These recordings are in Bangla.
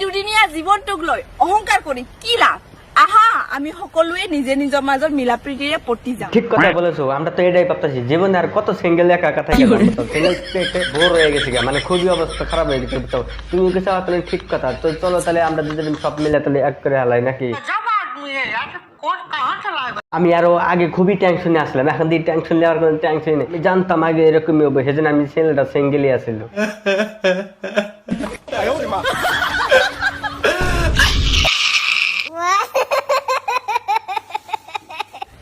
দুদিনীয়া জীৱনটোক লৈ অহংকাৰ কৰি কি লাভ? আহা আমি সকলোৱে নিজে নিজৰ মাজত মিলা প্ৰীতিৰে পটি যাম। ঠিক কথা বলেছো, আমরা তো এটাই ভাবতেছি জীবনে আর কত সিঙ্গেল একা একা থাকে সিঙ্গেল বোর হয়ে গেছে মানে খুবই অবস্থা খারাপ হয়ে গেছে। তুমি কিছু তাহলে ঠিক কথা, তো চলো তাহলে আমরা দুজন সব মিলে তাহলে এক করে হালাই নাকি? আমি আরো আগে খুবই টেনশনে আসলাম, এখন দিয়ে টেনশন নেওয়ার কোনো টেনশন নেই। আমি জানতাম আগে এরকমই হবে, সেজন্য আমি ছেলেটা সিঙ্গেলই আসছিল।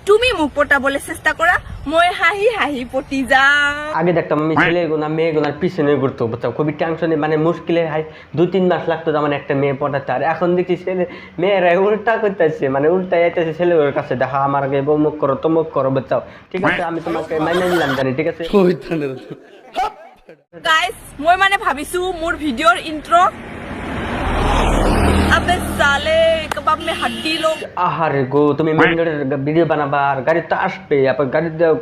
তুমি মুখ পটাবলে চেষ্টা করা, মই হাহি হাহি পটি যাম। আগে দেখতাম আমি ছেলে গোনা মেয়ে গোনার পিছনে ঘুরতো, বুঝছো? খুবই টেনশনে মানে মুশকিলে 2-3 মাস লাগতো যেমন একটা মেয়ে পটাতে। আর এখন দেখছি ছেলে মেয়েরা উল্টা করতেছে, মানে উল্টা যাইতেছে ছেলের কাছে, দেখা আমার আগে বমুখ করো তমুক করো, বুঝছো? ঠিক আছে আমি তোমাকে মাইনে নিলাম জানি, ঠিক আছে? গাইস মই মানে ভাবিছো মোৰ ভিডিওৰ ইন্ট্রো আবে সালে কবাব মে হাড্ডি লোগ। আহারে গো, তুমি মেন রোডের ভিডিও বানাবা আর গাড়ি তো আসবে, আপনার গাড়ি দিও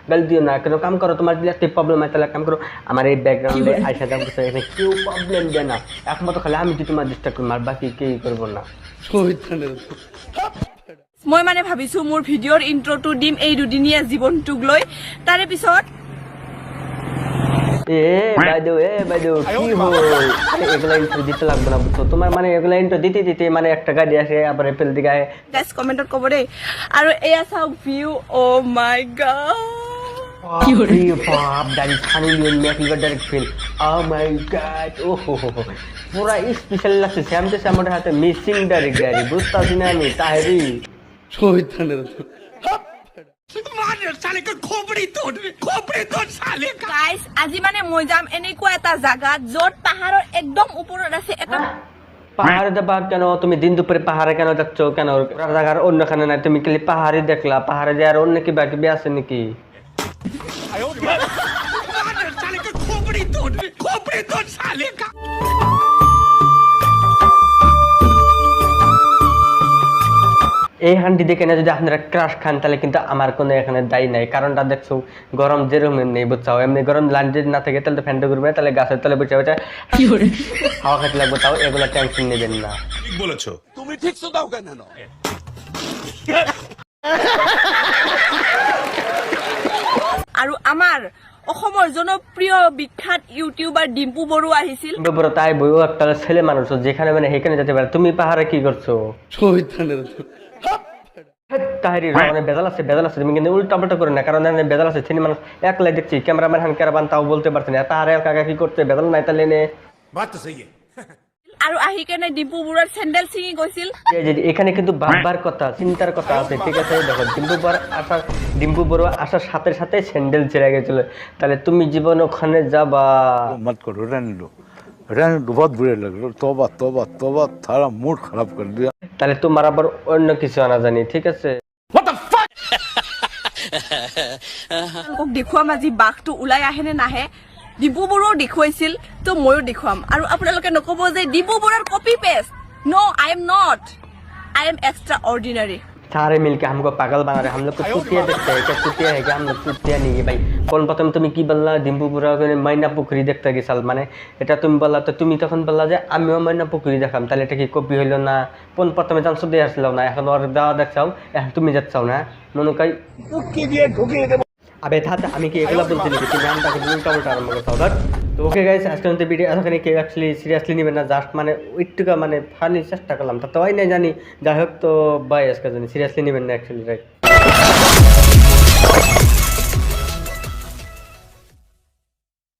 গাড়ি দিও না কেন? কাম করো, তোমার যদি একটা প্রবলেম হয় তাহলে কাম করো আমার এই ব্যাকগ্রাউন্ডে আইসা দাম করছে, এখানে কেউ প্রবলেম দেয় না, একমাত্র খালি আমি যদি তোমার ডিস্টার্ব করবো আর বাকি কেউ করবো না। মই মানে ভাবিছো মোৰ ভিডিওৰ ইন্ট্রোটো দিম এই দুদিনীয়া জীৱনটোক লৈ, তাৰে পিছত কি হল? এগুলা ইন্টারভিউ দিতে লাগবে না, বুঝছো? তোমার মানে এগুলা ইন্টারভিউ দিতে দিতে মানে একটা গাড়ি আসে আবার এপেল দিকে আয়। গাইস কমেন্টত কব দেই। আৰু এয়া চাওক ভিউ, ও মাই গড, কি হরে বাপ, গাড়ি খানি লিওন মেকলিভার ডাইরেক্ট ফিল, ও মাই গড, ও হো হো হো, পুরা স্পেশাল লাগছে। শ্যামতে শ্যামর হাতে মিসিং ডাইরেক্ট গাড়ি, বুঝতাছি না আমি তাহেরি গাইস আজি মানে মই যাম এনেকুৱা এটা জাগাত য'ত পাহাৰৰ একদম ওপৰত আছে এটা। পাহাড়ে যাবা কেন? তুমি দিন দুপুরে পাহাড়ে কেন যাচ্ছ? কেন জায়গার অন্যখানে নাই? তুমি খালি পাহাড়ে দেখলা, পাহাড়ে যে আর অন্য কি বাকি আছে নাকি? এই হান্ডি দেখে না যদি আপনারা ক্রাশ খান তাহলে কিন্তু আমার কোনো এখানে দায়ী নাই, কারণটা দেখছো গরম যেরকম নেই, বুঝছো? এমনি গরম লাইন যদি না থাকে তাহলে তো ফ্যানটা ঘুরবে, তাহলে গাছের তলে বসে বসে হাওয়া খাইতে লাগবে, তাও এগুলো টেনশন নেবেন না। ঠিক বলেছো তুমি, ঠিক তো দাও কেন? আৰু আমাৰ অসমৰ জনপ্ৰিয় বিখ্যাত ইউটিউবাৰ ডিম্পু বৰুৱা আহিছিল। ডিম্পু বড়ুয়া তাই বইও একটা ছেলে মানুষ, যেখানে মানে সেখানে যেতে পারে। তুমি পাহাড়ে কি করছো? তাহেরি মানে বেজাল আছে, বেজাল আছে, তুমি কিন্তু উল্টা পাল্টা করে না, কারণ বেজাল আছে ছেলে মানুষ একলাই দেখছি, ক্যামেরাম্যান হ্যান্ড ক্যারাবান তাও বলতে পারছে না, তাহারে কাকা কি করতে বেজাল নাই তাহলে নে। আৰু আহি কেনে ডিম্পু বৰুৱাৰ চেন্ডেল ছিঙি গৈছিল। এখানে কিন্তু ভাববার কথা, চিন্তার কথা আছে, ঠিক আছে? দেখো ডিম্পু বড়ুয়া আসার সাথে সাথে স্যান্ডেল ছেড়ে গেছিল, তাহলে তুমি জীবন ওখানে যাবা? मत करो, रहने दो, रहने दो, बहुत बुरे लग रहे हो। तौबा तौबा तौबा, थारा मूड खराब कर दिया। তাহলে তোমার আবার অন্য কিছু আনা জানি, ঠিক আছে? দেখুৱাম আজি বাঘটো ওলাই আহে নে নাহে। ডিম্পু বৰুৱাও দেখুৱাইছিল তো ময়ো দেখুৱাম, আৰু আপোনালোকে নকব যে ডিম্পু বৰুৱাৰ copy paste. No I am not, I am extraordinary. सारे मिलके हमको पागल बना रहे, हम लोग को चुतिया देखते हैं क्या? चुतिया है क्या? हम लोग चुतिया नहीं है भाई। कौन प्रथम তুমি কি বললা ডিম্পু বড়ুয়া মাইনা পুকুরি দেখতে গেছাল, মানে এটা তুমি বললা, তো তুমি তখন বললা যে আমিও মাইনা পুকুরি দেখাম, তাহলে এটা কি কপি হইল না? কোন প্রথমে জানছো দিয়ে আসছিল না, এখন ওর দেওয়া দেখছাও, এখন তুমি যাচ্ছাও না মনে কাই কি দিয়ে ঢুকিয়ে দেব। আবে থাতে আমি কি এগুলা বলছি নাকি? তুমি আমটাকে উল্টা উল্টা আরম্ভ করছাও ধর। তো ওকে গাইস, আজকে আমাদের ভিডিও এতখানি কেউ অ্যাকচুয়ালি সিরিয়াসলি নেবেন না, জাস্ট মানে ওইটুকা মানে ফানি চেষ্টা করলাম, তা তো হয় না জানি, যাই হোক। তো বাই, আজকে জানি সিরিয়াসলি নেবেন না অ্যাকচুয়ালি, রাইট?